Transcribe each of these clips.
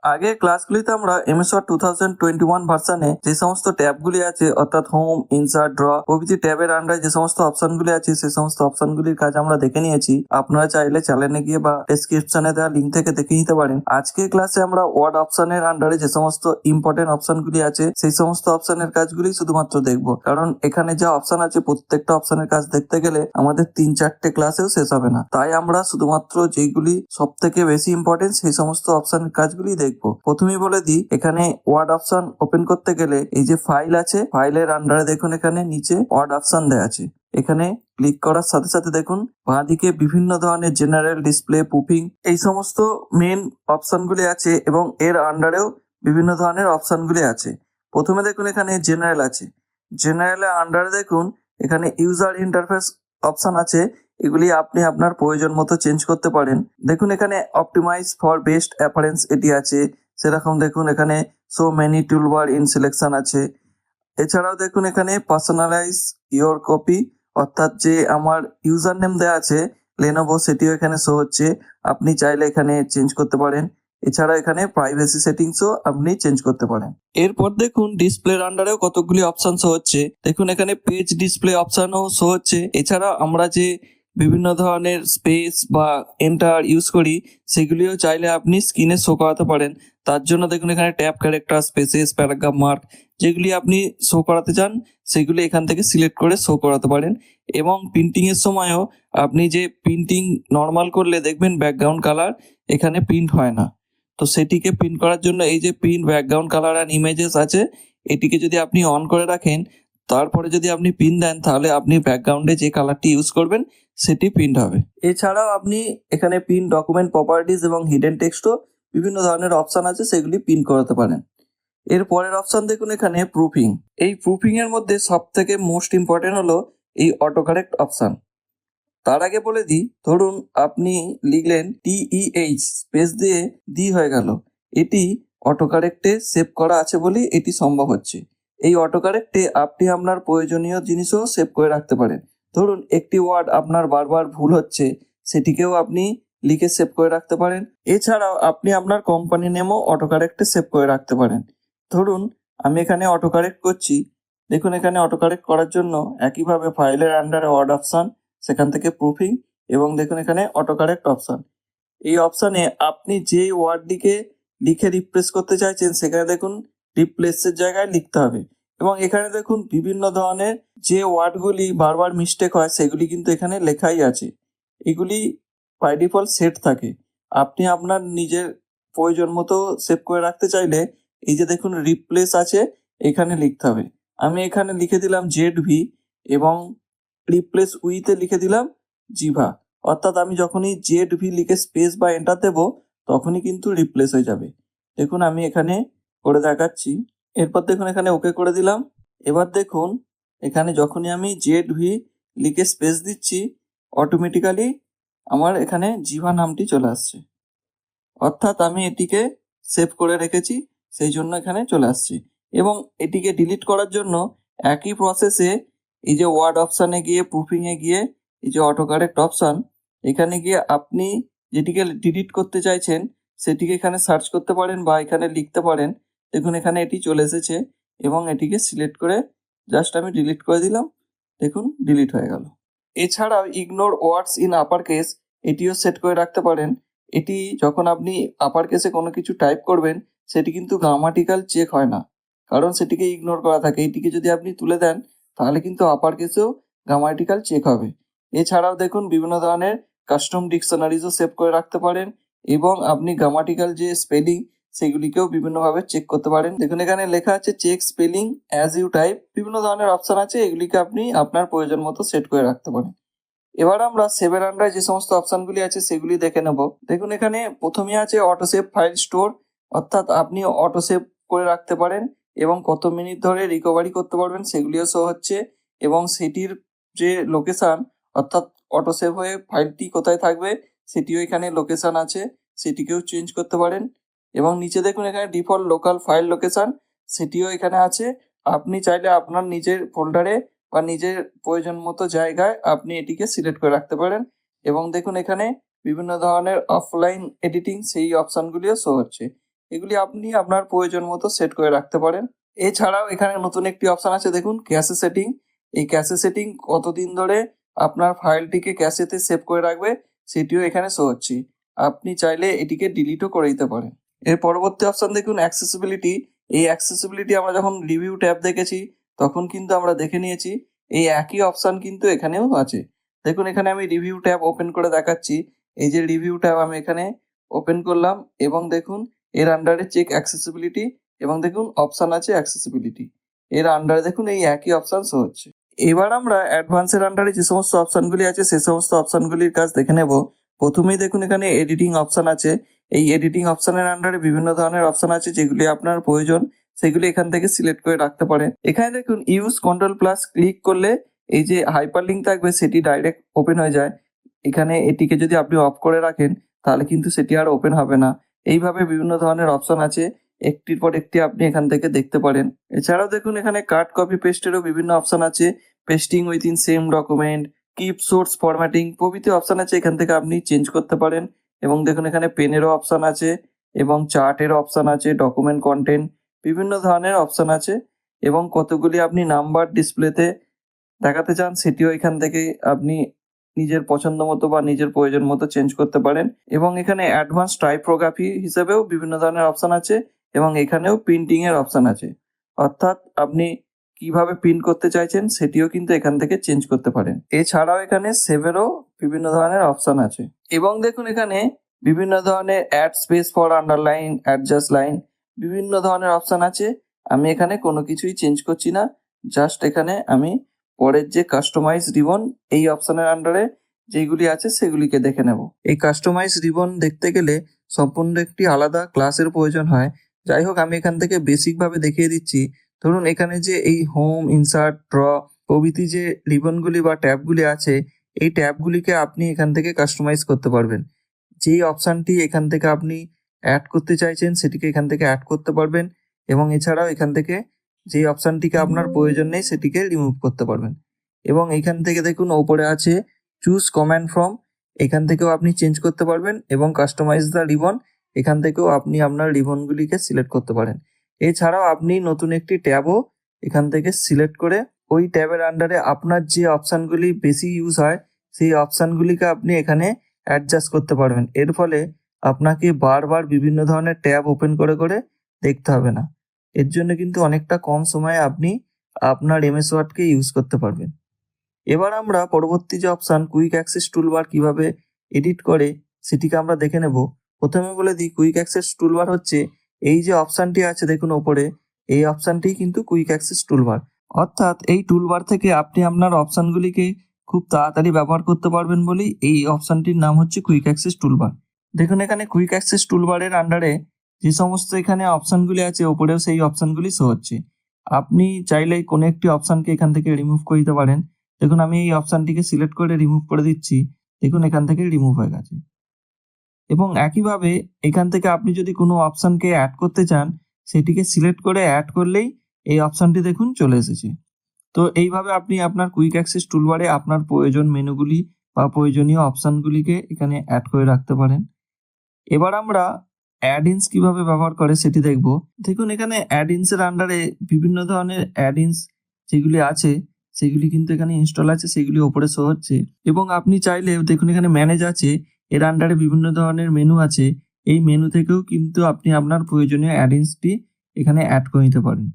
আগের ক্লাসগুলিতে আমরা MS word 2021 ভার্সানে যে সমস্ত ট্যাবগুলি আছে অর্থাৎ হোম, ইনসার্ট, ড্র প্রভৃতি ট্যাবের আন্ডারে যে সমস্ত অপশনগুলি আছে সেই সমস্ত অপশনগুলির কাজ আমরা দেখে নিয়েছি। আপনারা চাইলে চ্যানেলে গিয়ে বা ডেসক্রিপশনে দেওয়া লিঙ্ক থেকে দেখে নিতে পারেন। আজকের ক্লাসে আমরা ওয়ার্ড অপশনের আন্ডারে যে সমস্ত ইম্পর্টেন্ট অপশনগুলি আছে সেই সমস্ত অপশনের কাজগুলি শুধুমাত্র দেখবো, কারণ এখানে যা অপশন আছে প্রত্যেকটা অপশনের কাজ দেখতে গেলে আমাদের 3-4টে ক্লাসেও শেষ হবে না। তাই আমরা শুধুমাত্র যেগুলি সব থেকে বেশি ইম্পর্টেন্ট সেই সমস্ত অপশনের কাজগুলি দেখবো। প্রথমেই বলে দিই, এখানে ওয়ার্ড অপশন ওপেন করতে গেলে এই যে ফাইল আছে, ফাইলের আন্ডারে দেখুন এখানে নিচে ওয়ার্ড অপশন দেওয়া আছে। এখানে ক্লিক করার সাথে সাথে দেখুন বাঁদিকে বিভিন্ন ধরনের জেনারেল, ডিসপ্লে, প্রুফিং এই সমস্ত মেন অপশনগুলি আছে এবং এর আন্ডারেও বিভিন্ন ধরনের অপশনগুলি আছে। প্রথমে দেখুন এখানে জেনারেল আছে। জেনারেলের আন্ডারে দেখুন এখানে ইউজার ইন্টারফেস অপশন আছে। এগুলি আপনি আপনার প্রয়োজন মতো চেঞ্জ করতে পারেন। দেখুন এখানে অপটিমাইজ ফর বেস্ট অ্যাপারেন্স এটি আছে। সেরকম দেখুন এখানে so many toolbar in selection আছে। এছাড়াও দেখুন এখানে পার্সোনালাইজ ইওর কপি, অর্থাৎ যে আমার ইউজার নেম দেওয়া আছে লেনোভো সেটিও এখানে শো হচ্ছে। আপনি চাইলে এখানে চেঞ্জ করতে পারেন। এছাড়া এখানে প্রাইভেসি সেটিংসও আপনি চেঞ্জ করতে পারেন। এরপর দেখুন ডিসপ্লের আন্ডারেও কতগুলি অপশন শো হচ্ছে। দেখুন এখানে পেজ ডিসপ্লে অপশনও শো হচ্ছে। এছাড়া আমরা যে বিভিন্ন ধরনের স্পেস বা এন্টার ইউজ করি সেগুলিও চাইলে আপনি স্ক্রিনে শো করাতে পারেন। তার জন্য দেখুন এখানে tab character, spaces, paragraph mark যেগুলি আপনি শো করাতে চান সেগুলি এখান থেকে সিলেক্ট করে শো করাতে পারেন। এবং প্রিন্টিং এর সময়ও আপনি যে প্রিন্টিং নর্মাল করলে দেখবেন ব্যাকগ্রাউন্ড কালার এখানে প্রিন্ট হয় না, তো সেটিকে প্রিন্ট করার জন্য এই যে print background colour and images আছে এটিকে যদি আপনি অন করে রাখেন, তারপরে যদি আপনি পিন দেন তাহলে আপনি ব্যাকগ্রাউন্ডে যে কালারটি ইউজ করবেন সেটি প্রিন্ট হবে। এছাড়াও আপনি এখানে পিন ডকুমেন্ট প্রপার্টিজ এবং হিডেন টেক্সটও বিভিন্ন ধরনের অপশন আছে সেগুলি পিন করাতে পারেন। এর পরের অপশন দেখুন এখানে প্রুফিং। এই প্রুফিং এর মধ্যে সব থেকে মোস্ট ইম্পর্টেন্ট হলো এই অটো কারেক্ট অপশন। তার আগে বলে দিই, ধরুন আপনি লিখলেন TEH স্পেস দিয়ে ডি হয়ে গেল, এটি অটো কারেক্টে সেভ করা আছে বলেই এটি সম্ভব হচ্ছে। এই অটো কারেক্টে আপনি আপনার প্রয়োজনীয় জিনিসও সেভ করে রাখতে পারেন। ধরুন একটি ওয়ার্ড আপনার বারবার ভুল হচ্ছে, সেটিকেও আপনি লিখে সেভ করে রাখতে পারেন। এছাড়াও আপনি আপনার কোম্পানি নেমও অটো কারেক্টে সেভ করে রাখতে পারেন। ধরুন আমি এখানে অটো কারেক্ট করছি। দেখুন এখানে অটো কারেক্ট করার জন্য একইভাবে ফাইলের আন্ডারে ওয়ার্ড অপশন, সেখান থেকে প্রুফিং এবং দেখুন এখানে অটো কারেক্ট অপশন। এই অপশনে আপনি যে ওয়ার্ডটিকে লিখে রিপ্লেস করতে চাইছেন সেখানে দেখুন রিপ্লেসের জায়গায় লিখতে হবে। এবং এখানে দেখুন বিভিন্ন ধরনের যে ওয়ার্ডগুলি বারবার মিস্টেক হয় সেগুলি কিন্তু এখানে লেখাই আছে। এগুলি বাই ডিফল্ট সেট থাকে। আপনি আপনার নিজের প্রয়োজন মতো সেভ করে রাখতে চাইলে এই যে দেখুন রিপ্লেস আছে এখানে লিখতে হবে। আমি এখানে লিখে দিলাম ZV এবং রিপ্লেস উইথে লিখে দিলাম জিভা, অর্থাৎ আমি যখনই ZV লিখে স্পেস বা এন্টার দেবো তখনই কিন্তু রিপ্লেস হয়ে যাবে। দেখুন আমি এখানে করে দেখাচ্ছি। এরপর দেখুন এখানে ওকে করে দিলাম। এবার দেখুন এখানে যখনই আমি ZV লিখে স্পেস দিচ্ছি অটোমেটিক্যালি আমার এখানে জিভা নামটি চলে আসছে, অর্থাৎ আমি এটিকে সেভ করে রেখেছি সেই জন্য এখানে চলে আসছে। এবং এটিকে ডিলিট করার জন্য একই প্রসেসে এই যে ওয়ার্ড অপশানে গিয়ে প্রুফিংয়ে গিয়ে এই যে অটো কারেক্ট অপশান, এখানে গিয়ে আপনি যেটিকে ডিলিট করতে চাইছেন সেটিকে এখানে সার্চ করতে পারেন বা এখানে লিখতে পারেন। দেখুন এখানে এটি চলে এসেছে এবং এটিকে সিলেক্ট করে জাস্ট আমি ডিলিট করে দিলাম। দেখুন ডিলিট হয়ে গেল। এছাড়াও ignore words in upper case এটিও সেট করে রাখতে পারেন। এটি যখন আপনি আপার কেসে কোনো কিছু টাইপ করবেন সেটি কিন্তু গ্রামাটিক্যাল চেক হয় না, কারণ সেটিকে ইগনোর করা থাকে। এটিকে যদি আপনি তুলে দেন তাহলে কিন্তু আপার কেসেও গ্রামাটিক্যাল চেক হবে। এছাড়াও দেখুন বিভিন্ন ধরনের কাস্টম ডিকশনারিজও সেভ করে রাখতে পারেন এবং আপনি গ্রামাটিক্যাল যে স্পেলিং সেগুলিকেও বিভিন্নভাবে চেক করতে পারেন। দেখুন এখানে লেখা আছে check spelling as you type, বিভিন্ন ধরনের অপশন আছে, এগুলিকে আপনি আপনার প্রয়োজন মতো সেট করে রাখতে পারেন। এবার আমরা সেভের আন্ডারে যে সমস্ত অপশনগুলি আছে সেগুলি দেখে নেব। দেখুন এখানে প্রথমেই আছে অটো সেভ ফাইল স্টোর, অর্থাৎ আপনি অটো সেভ করে রাখতে পারেন এবং কত মিনিট ধরে রিকভারি করতে পারবেন সেগুলিও শো হচ্ছে এবং সেটির যে লোকেশন, অর্থাৎ অটো সেভ হয়ে ফাইলটি কোথায় থাকবে সেটিও এখানে লোকেশন আছে, সেটিকেও চেঞ্জ করতে পারেন। এবং নিচে দেখুন এখানে ডিফল্ট লোকাল ফাইল লোকেশন, সেটিও এখানে আছে। আপনি চাইলে আপনার নিজের ফোল্ডারে বা নিজের প্রয়োজন মতো জায়গায় আপনি এটিকে সিলেক্ট করে রাখতে পারেন। এবং দেখুন এখানে বিভিন্ন ধরনের অফলাইন এডিটিং সেই অপশনগুলিও শো হচ্ছে। এগুলি আপনি আপনার প্রয়োজন মতো সেট করে রাখতে পারেন। এছাড়াও এখানে নতুন একটি অপশন আছে, দেখুন ক্যাশে সেটিং। এই ক্যাশে সেটিং কতদিন ধরে আপনার ফাইলটিকে ক্যাশেতে সেভ করে রাখবে সেটিও এখানে শো হচ্ছে। আপনি চাইলে এটিকে ডিলিটও করে দিতে পারেন। এর পরবর্তী অপশন দেখুন অ্যাক্সেসিবিলিটি। এই অ্যাক্সেসিবিলিটি আমরা যখন রিভিউ ট্যাব দেখেছি তখন কিন্তু আমরা দেখে নিয়েছি এই একই অপশন কিন্তু এখানেও আছে। দেখুন এখানে আমি রিভিউ ট্যাব ওপেন করে দেখাচ্ছি। এই যে রিভিউ ট্যাব আমি এখানে ওপেন করলাম এবং দেখুন এর আন্ডারে চেক অ্যাক্সেসিবিলিটি এবং দেখুন অপশন আছে অ্যাক্সেসিবিলিটি। এর আন্ডারে দেখুন এই একই অপশন শো হচ্ছে। এবার আমরা অ্যাডভান্সের আন্ডারে যে সমস্ত অপশনগুলি আছে সে সমস্ত অপশনগুলির কাজ দেখে নেব। প্রথমেই দেখুন এখানে এডিটিং অপশন আছে। এই এডিটিং অপশনের আন্ডারে বিভিন্ন ধরনের অপশন আছে যেগুলি আপনার প্রয়োজন সেগুলি এখান থেকে সিলেক্ট করে রাখতে পারেন। এখানে দেখুন ইউজ কন্ট্রোল প্লাস ক্লিক করলে এই যে হাইপার লিঙ্ক থাকবে সেটি ডাইরেক্ট ওপেন হয়ে যায়। এখানে এটিকে যদি আপনি অফ করে রাখেন তাহলে কিন্তু সেটি আর ওপেন হবে না। এইভাবে বিভিন্ন ধরনের অপশন আছে, একটির পর একটি আপনি এখান থেকে দেখতে পারেন। এছাড়াও দেখুন এখানে কাট কপি পেস্টেরও বিভিন্ন অপশন আছে, pasting within same document, keep source formatting প্রভৃতি অপশন আছে, এখান থেকে আপনি চেঞ্জ করতে পারেন। এবং দেখুন এখানে পেনেরও অপশন আছে এবং চার্টেরও অপশন আছে, ডকুমেন্ট কন্টেন্ট বিভিন্ন ধরনের অপশন আছে এবং কতগুলি আপনি নাম্বার ডিসপ্লেতে দেখাতে চান সেটিও এখান থেকে আপনি নিজের পছন্দ মতো বা নিজের প্রয়োজন মতো চেঞ্জ করতে পারেন। এবং এখানে অ্যাডভান্স টাইপোগ্রাফি হিসেবেও বিভিন্ন ধরনের অপশন আছে এবং এখানেও প্রিন্টিং এর অপশন আছে, অর্থাৎ আপনি কিভাবে প্রিন্ট করতে চাইছেন সেটিও কিন্তু এখান থেকে চেঞ্জ করতে পারেন। এছাড়াও এখানে সেভেরও বিভিন্ন ধরনের অপশন আছে এবং দেখুন এখানে বিভিন্ন ধরনের add space for underline, adjust line বিভিন্ন ধরনের অপশন আছে। আমি এখানে কোনো কিছুই চেঞ্জ করছি না, জাস্ট এখানে আমি পরের যে কাস্টমাইজ রিবন এই অপশনের আন্ডারে যেগুলি আছে সেগুলিকে দেখে নেব। এই কাস্টমাইজ রিবন দেখতে গেলে সম্পূর্ণ একটি আলাদা ক্লাসের প্রয়োজন হয়। যাই হোক আমি এখান থেকে বেসিকভাবে দেখিয়ে দিচ্ছি। ধরুন এখানে যে এই হোম, ইনসার্ট, ড্র প্রভৃতি যে রিবনগুলি বা ট্যাবগুলি আছে এই ট্যাবগুলিকে আপনি এখান থেকে কাস্টমাইজ করতে পারবেন। যেই অপশানটি এখান থেকে আপনি অ্যাড করতে চাইছেন সেটিকে এখান থেকে অ্যাড করতে পারবেন এবং এছাড়াও এখান থেকে যেই অপশানটিকে আপনার প্রয়োজন নেই সেটিকে রিমুভ করতে পারবেন। এবং এখান থেকে দেখুন ওপরে আছে চুজ কমান্ড ফ্রম, এখান থেকেও আপনি চেঞ্জ করতে পারবেন এবং কাস্টমাইজ দ্য রিবন এখান থেকেও আপনি আপনার রিবনগুলিকে সিলেক্ট করতে পারেন। এছাড়াও আপনি নতুন একটি ট্যাবও এখান থেকে সিলেক্ট করে ওই ট্যাবের আন্ডারে আপনার যে অপশানগুলি বেশি ইউজ হয় সেই অপশানগুলিকে আপনি এখানে অ্যাডজাস্ট করতে পারবেন। এর ফলে আপনাকে বারবার বিভিন্ন ধরনের ট্যাব ওপেন করে করে দেখতে হবে না। এর জন্য কিন্তু অনেকটা কম সময়ে আপনি আপনার এমএস ওয়ার্ডকে ইউজ করতে পারবেন। এবার আমরা পরবর্তী যে অপশান কুইক অ্যাক্সেস টুলবার কিভাবে এডিট করে সেটিকে আমরা দেখে নেব। প্রথমে বলে দিই কুইক অ্যাক্সেস টুলবার হচ্ছে এই যে অপশানটি আছে দেখুন ওপরে, এই অপশানটি কিন্তু কুইক অ্যাক্সেস টুলবার, অর্থাৎ এই টুলবার থেকে আপনি আপনার অপশানগুলিকে খুব তাড়াতাড়ি ব্যবহার করতে পারবেন বলেই এই অপশানটির নাম হচ্ছে কুইক অ্যাক্সেস টুলবার। দেখুন এখানে কুইক অ্যাক্সেস টুলবারের আন্ডারে যে সমস্ত এখানে অপশানগুলি আছে ওপরেও সেই অপশানগুলি শো হচ্ছে। আপনি চাইলে কোনো একটি অপশানকে এখান থেকে রিমুভ করে দিতে পারেন। দেখুন আমি এই অপশানটিকে সিলেক্ট করে রিমুভ করে দিচ্ছি, দেখুন এখান থেকে রিমুভ হয়ে গেছে। এবং একইভাবে এখান থেকে আপনি যদি কোনো অপশানকে অ্যাড করতে চান সেটিকে সিলেক্ট করে অ্যাড করলেই এই অপশানটি দেখুন চলে এসেছে। তো এইভাবে আপনি আপনার কুইক অ্যাক্সেস টুলবারে আপনার প্রয়োজন মেনুগুলি বা প্রয়োজনীয় অপশানগুলিকে এখানে অ্যাড করে রাখতে পারেন। এবার আমরা অ্যাড ইনস কিভাবে ব্যবহার করে সেটি দেখব। দেখুন এখানে অ্যাড ইনসের আন্ডারে বিভিন্ন ধরনের অ্যাড ইনস যেগুলি আছে সেগুলি কিন্তু এখানে ইনস্টল আছে, সেগুলি ওপরে শো হচ্ছে। এবং আপনি চাইলে দেখুন এখানে ম্যানেজ আছে, এর আন্ডারে বিভিন্ন ধরনের মেনু আছে, এই মেনু থেকেও কিন্তু আপনি আপনার প্রয়োজনীয় অ্যাড ইনসটি এখানে অ্যাড করে নিতে পারেন।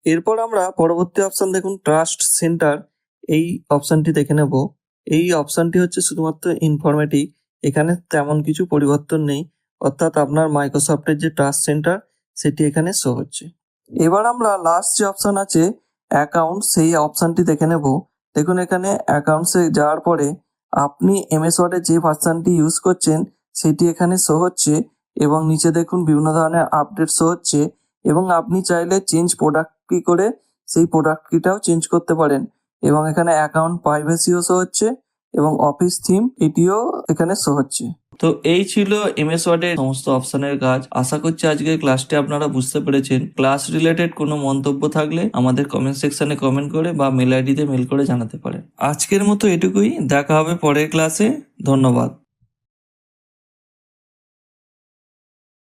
এরপর আমরা পরবর্তী অপশন দেখুন ট্রাস্ট সেন্টার, এই অপশনটি দেখে নেব। এই অপশনটি হচ্ছে শুধুমাত্র ইনফরমেটিভ, এখানে তেমন কিছু পরিবর্তন নেই, অর্থাৎ আপনার মাইক্রোসফটের যে ট্রাস্ট সেন্টার সেটি এখানে শো হচ্ছে। এবার আমরা লাস্ট যে অপশন আছে অ্যাকাউন্ট, সেই অপশনটি দেখে নেব। দেখুন এখানে অ্যাকাউন্টসে যাওয়ার পরে আপনি এমএস ওয়ার্ডের যে ভার্সানটি ইউজ করছেন সেটি এখানে শো হচ্ছে এবং নিচে দেখুন বিভিন্ন ধরনের আপডেট শো হচ্ছে এবং আপনি চাইলে চেঞ্জ প্রোডাক্ট কি করে সেই প্রোডাক্ট কিটাও চেঞ্জ করতে পারেন। এবং এখানে অ্যাকাউন্ট প্রাইভেসিও শো হচ্ছে এবং অফিস থিম এটিও এখানে শো হচ্ছে। তো এই ছিল এমএস ওয়ার্ডের সমস্ত অপশনের কাজ। আশা করছি আজকের ক্লাসটি আপনারা বুঝতে পেরেছেন। ক্লাস রিলেটেড কোনো মন্তব্য থাকলে আমাদের কমেন্ট সেকশনে কমেন্ট করে বা মেল আইডিতে মেল করে জানাতে পারেন। আজকের মতো এটুকুই, দেখা হবে পরের ক্লাসে। ধন্যবাদ।